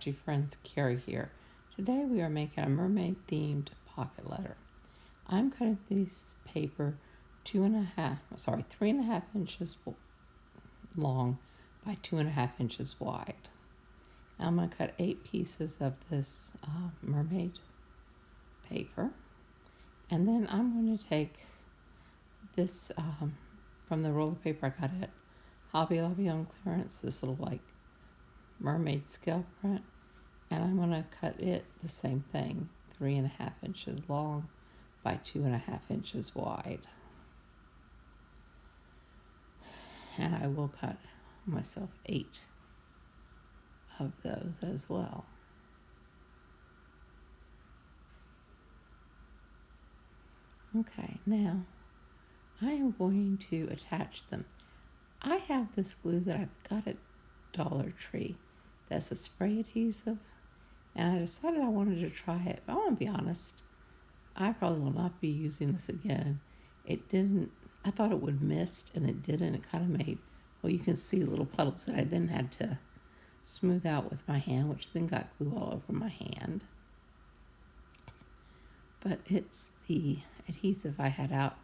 Scratchy Friends, Carrie here. Today we are making a mermaid themed pocket letter. I'm cutting this paper 3.5 inches long by 2.5 inches wide. I'm going to cut 8 pieces of this mermaid paper, and then I'm going to take this from the roll of paper I got at Hobby Lobby on clearance, this little mermaid scale print, and I'm going to cut it the same thing, 3.5 inches long by 2.5 inches wide. And I will cut myself 8 of those as well. Okay, now I am going to attach them. I have this glue that I've got at Dollar Tree that's a spray adhesive, and I decided I wanted to try it, but I want to be honest, I probably will not be using this again. It didn't, I thought it would mist, and it didn't. It kind of made, well, you can see little puddles that I then had to smooth out with my hand, which then got glue all over my hand. But it's the adhesive I had out,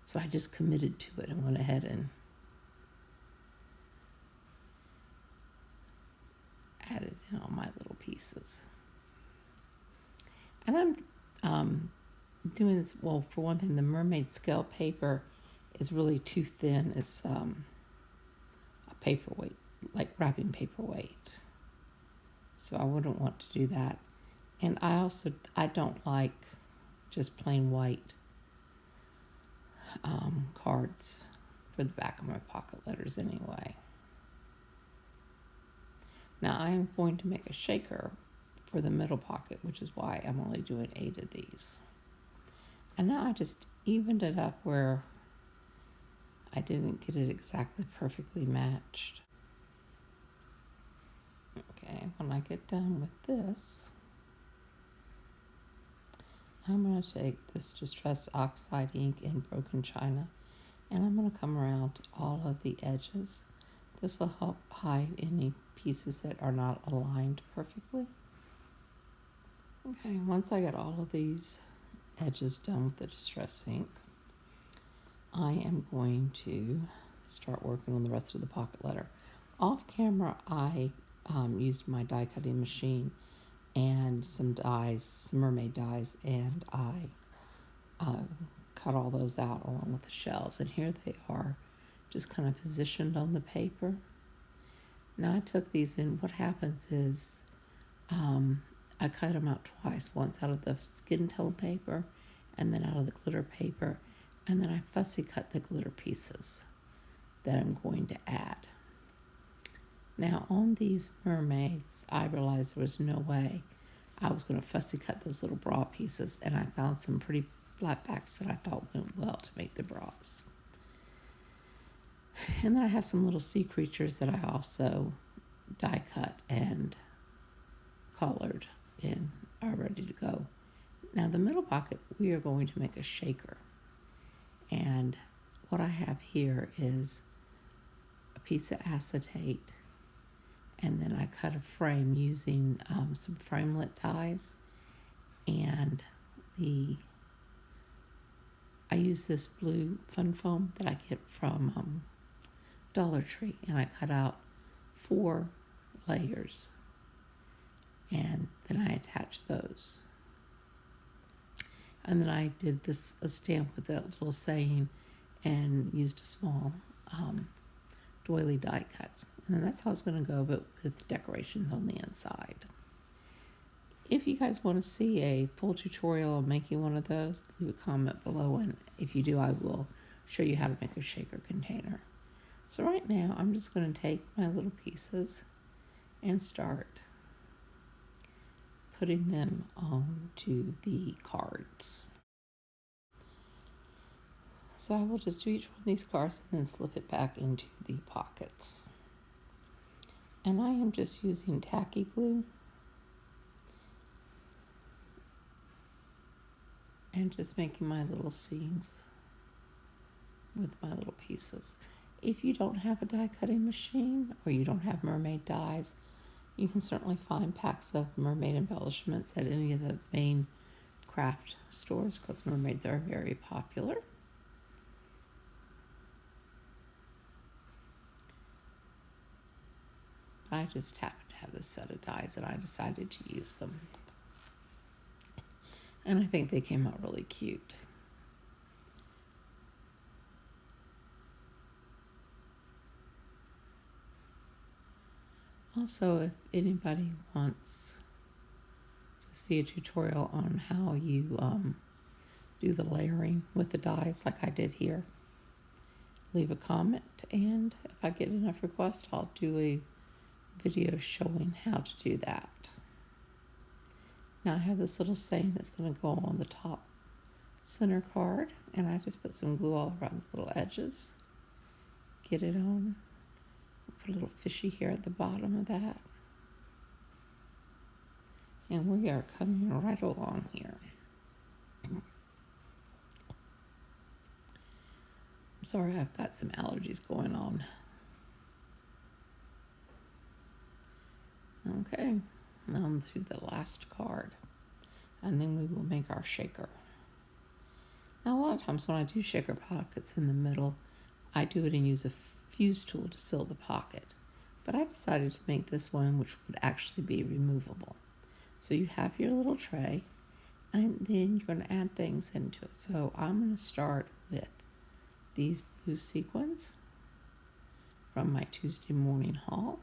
so I just committed to it and went ahead and added in all my little pieces. And I'm doing this, well, for one thing, the mermaid scale paper is really too thin. It's a paperweight, like wrapping paperweight. So I wouldn't want to do that. And I don't like just plain white cards for the back of my pocket letters anyway. Now I'm going to make a shaker for the middle pocket, which is why I'm only doing 8 of these. And now I just evened it up where I didn't get it exactly perfectly matched. Okay, when I get done with this, I'm going to take this Distressed Oxide ink in Broken China, and I'm going to come around all of the edges. This will help hide any pieces that are not aligned perfectly. Okay, once I get all of these edges done with the Distress ink, I am going to start working on the rest of the pocket letter. Off camera, I used my die cutting machine and some dies, some mermaid dies, and I cut all those out along with the shells. And here they are, just kind of positioned on the paper. Now I took these in. What happens is I cut them out twice, once out of the skin tone paper and then out of the glitter paper, and then I fussy cut the glitter pieces that I'm going to add. Now on these mermaids, I realized there was no way I was going to fussy cut those little bra pieces, and I found some pretty flat backs that I thought went well to make the bras. And then I have some little sea creatures that I also die cut and colored and are ready to go. Now the middle pocket, we are going to make a shaker. And what I have here is a piece of acetate, and then I cut a frame using some framelit dies, and I use this blue fun foam that I get from Dollar Tree, and I cut out 4 layers, and then I attach those. And then I did a stamp with that little saying and used a small doily die cut. And that's how it's going to go, but with decorations on the inside. If you guys want to see a full tutorial on making one of those, leave a comment below, and if you do, I will show you how to make a shaker container. So right now, I'm just going to take my little pieces and start putting them onto the cards. So I will just do each one of these cards and then slip it back into the pockets. And I am just using tacky glue and just making my little scenes with my little pieces. If you don't have a die cutting machine or you don't have mermaid dies, You can certainly find packs of mermaid embellishments at any of the main craft stores because mermaids are very popular. But I just happened to have this set of dies and I decided to use them. And I think they came out really cute. Also, if anybody wants to see a tutorial on how you do the layering with the dies like I did here, leave a comment, and if I get enough requests, I'll do a video showing how to do that. Now I have this little saying that's going to go on the top center card, and I just put some glue all around the little edges. Get it on. Put a little fishy here at the bottom of that. And we are coming right along here. I'm sorry, I've got some allergies going on. Okay, on to the last card. And then we will make our shaker. Now a lot of times when I do shaker pockets in the middle, I do it and use a fuse tool to seal the pocket. But I decided to make this one which would actually be removable. So you have your little tray, and then you're going to add things into it. So I'm going to start with these blue sequins from my Tuesday morning haul.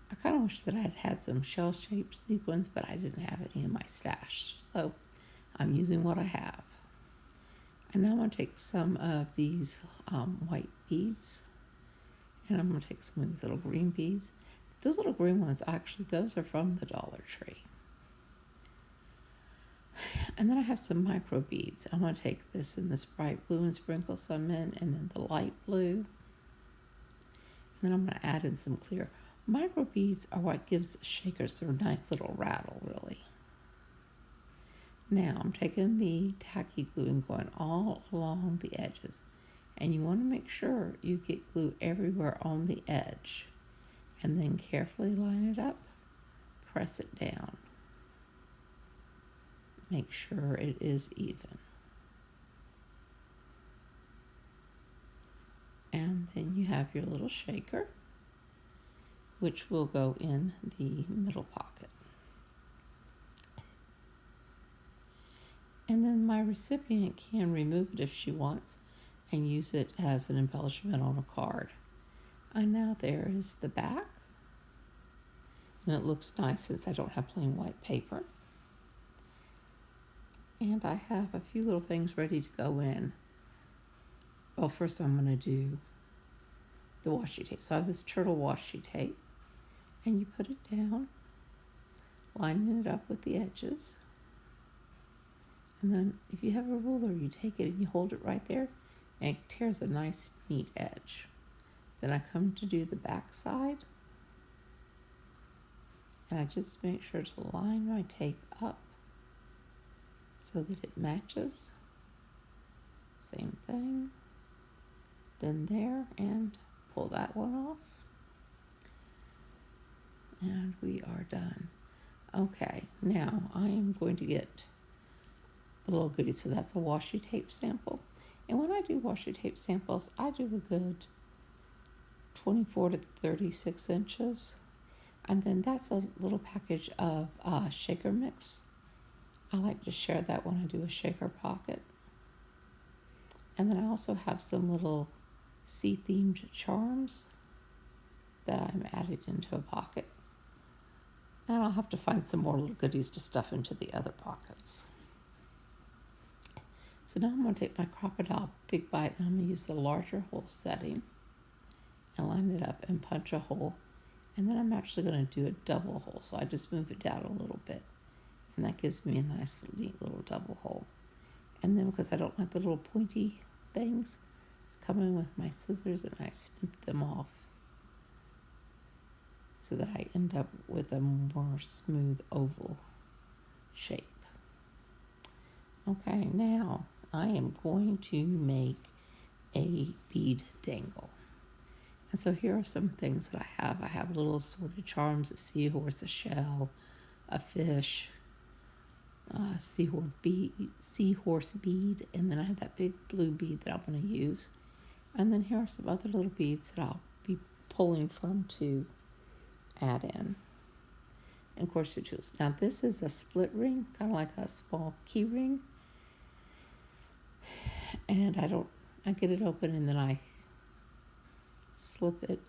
I kind of wish that I had had some shell-shaped sequins, but I didn't have any in my stash. So I'm using what I have. And now I'm going to take some of these white beads, and I'm going to take some of these little green beads. Those little green ones, actually, those are from the Dollar Tree. And then I have some micro beads. I'm going to take this in this bright blue and sprinkle some in, and then the light blue. And then I'm going to add in some clear. Micro beads are what gives shakers their nice little rattle, really. Now I'm taking the tacky glue and going all along the edges. And you want to make sure you get glue everywhere on the edge. And then carefully line it up, press it down. Make sure it is even. And then you have your little shaker, which will go in the middle pocket. And then my recipient can remove it if she wants and use it as an embellishment on a card. And now there is the back. And it looks nice since I don't have plain white paper. And I have a few little things ready to go in. Well, first I'm going to do the washi tape. So I have this turtle washi tape. And you put it down, lining it up with the edges. And then if you have a ruler, you take it and you hold it right there, and it tears a nice, neat edge. Then I come to do the back side, and I just make sure to line my tape up so that it matches. Same thing. Then there, and pull that one off. And we are done. Okay, now I am going to get the little goodie. So that's a washi tape sample. And when I do washi tape samples, I do a good 24 to 36 inches. And then that's a little package of shaker mix. I like to share that when I do a shaker pocket. And then I also have some little sea-themed charms that I'm adding into a pocket. And I'll have to find some more little goodies to stuff into the other pockets. So now I'm going to take my Crocodile Big Bite and I'm going to use the larger hole setting and line it up and punch a hole. And then I'm actually going to do a double hole. So I just move it down a little bit. And that gives me a nice, neat little double hole. And then because I don't like the little pointy things, I come in with my scissors and I snip them off so that I end up with a more smooth oval shape. Okay, now I am going to make a bead dangle. And so here are some things that I have. I have little assorted charms, a seahorse, a shell, a fish, seahorse bead, and then I have that big blue bead that I'm going to use. And then here are some other little beads that I'll be pulling from to add in. And of course the jewels. Now this is a split ring, kind of like a small key ring. And I get it open and then I slip it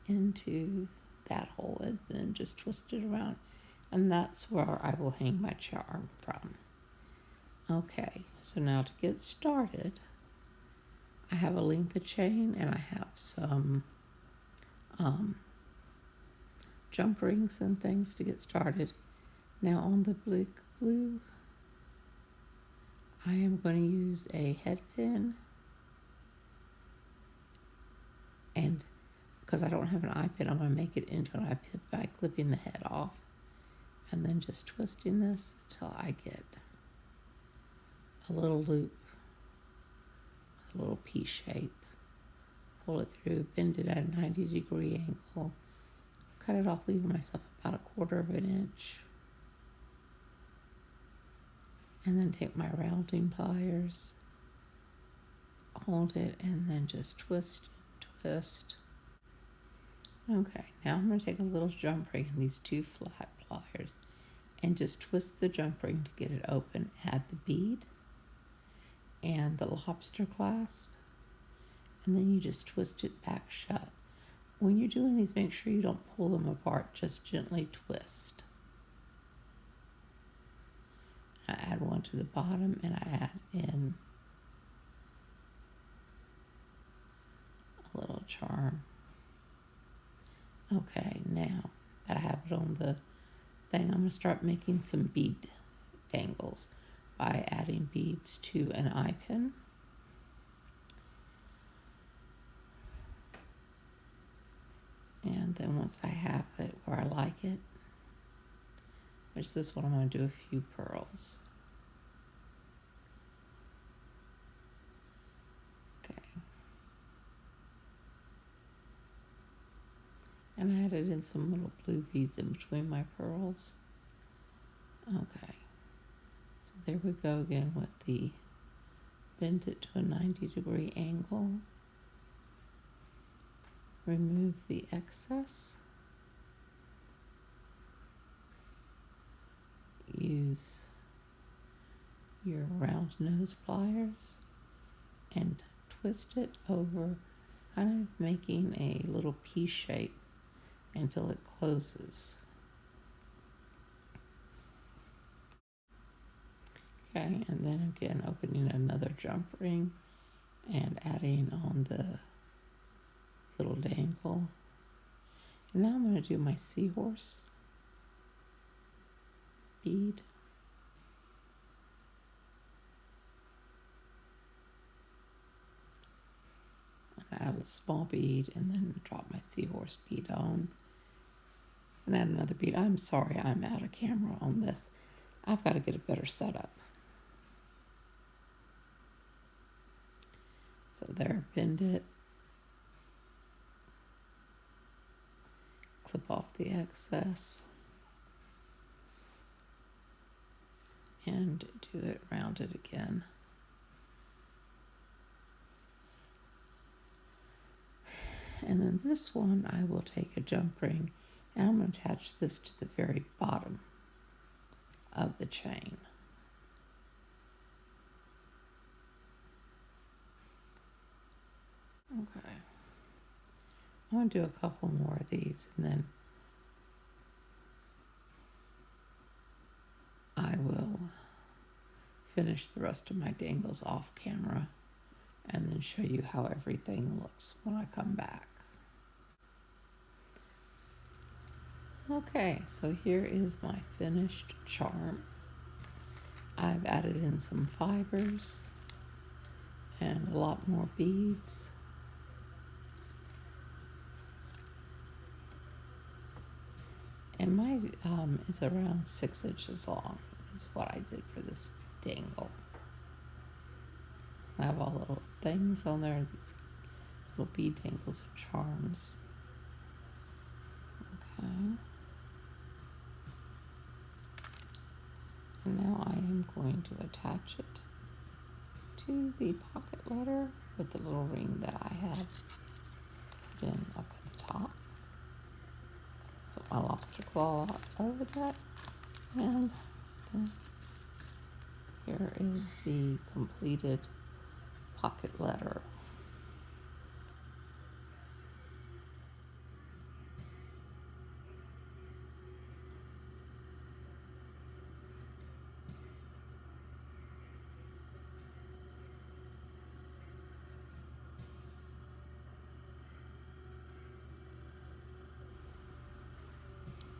into that hole and then just twist it around. And that's where I will hang my charm from. Okay, so now to get started, I have a length of chain and I have some jump rings and things to get started. Now on the big blue, I am going to use a head pin, and because I don't have an eye pin, I'm going to make it into an eye pin by clipping the head off and then just twisting this until I get a little loop, a little P shape. Pull it through, bend it at a 90-degree angle, cut it off, leaving myself about 1/4 of an inch. And then take my rounding pliers, hold it, and then just twist, twist. Okay, now I'm going to take a little jump ring and these 2 flat pliers and just twist the jump ring to get it open. Add the bead and the lobster clasp, and then you just twist it back shut. When you're doing these, make sure you don't pull them apart, just gently twist. I add one to the bottom and I add in a little charm. Okay, now that I have it on the thing, I'm going to start making some bead dangles by adding beads to an eye pin. And then once I have it where I like it, which this one I'm going to do a few pearls. Okay. And I added in some little blue beads in between my pearls. Okay. So there we go again with the bend it to a 90-degree angle. Remove the excess. Use your round nose pliers and twist it over, kind of making a little P shape until it closes. Okay, and then again opening another jump ring and adding on the little dangle. And now I'm going to do my seahorse bead. And add a small bead and then drop my seahorse bead on. And add another bead. I'm sorry, I'm out of camera on this. I've got to get a better setup. So there, bend it. Clip off the excess. And do it rounded again. And then this one, I will take a jump ring and I'm going to attach this to the very bottom of the chain. Okay. I'm going to do a couple more of these and then I will finish the rest of my dangles off camera and then show you how everything looks when I come back. Okay, so here is my finished charm. I've added in some fibers and a lot more beads. And my is around 6 inches long, is what I did for this dangle. I have all little things on there, these little bead dangles or charms. Okay. And now I am going to attach it to the pocket letter with the little ring that I had put in up at the top. Put my lobster claw over that, and then here is the completed pocket letter.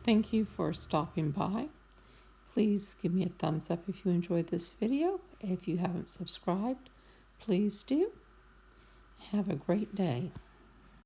Thank you for stopping by. Please give me a thumbs up if you enjoyed this video. If you haven't subscribed, please do. Have a great day.